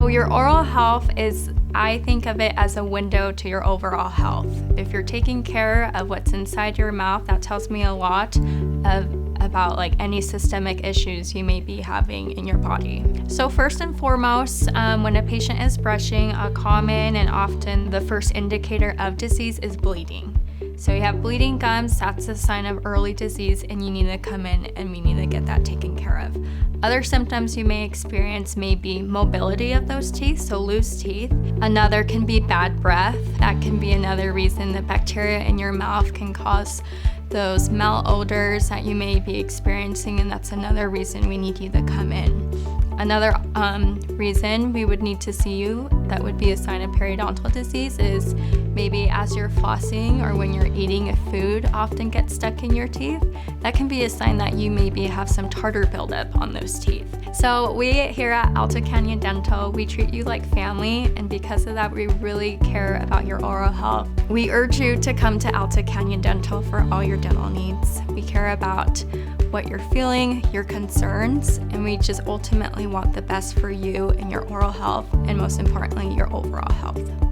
So your oral health is, I think of it as a window to your overall health. If you're taking care of what's inside your mouth, that tells me a lot about like any systemic issues you may be having in your body. So first and foremost, when a patient is brushing, a common and often the first indicator of disease is bleeding. So you have bleeding gums, that's a sign of early disease, and you need to come in and we need to get that taken care of. Other symptoms you may experience may be mobility of those teeth, so loose teeth. Another can be bad breath. That can be another reason that bacteria in your mouth can cause those malodors that you may be experiencing, and that's another reason we need you to come in. Another reason we would need to see you that would be a sign of periodontal disease is maybe as you're flossing or when you're eating, if food often gets stuck in your teeth, that can be a sign that you maybe have some tartar buildup on those teeth. So we here at Alta Canyon Dental, we treat you like family, and because of that, we really care about your oral health. We urge you to come to Alta Canyon Dental for all your dental needs. We care about what you're feeling, your concerns, and we just ultimately want the best for you and your oral health, and most importantly, your overall health.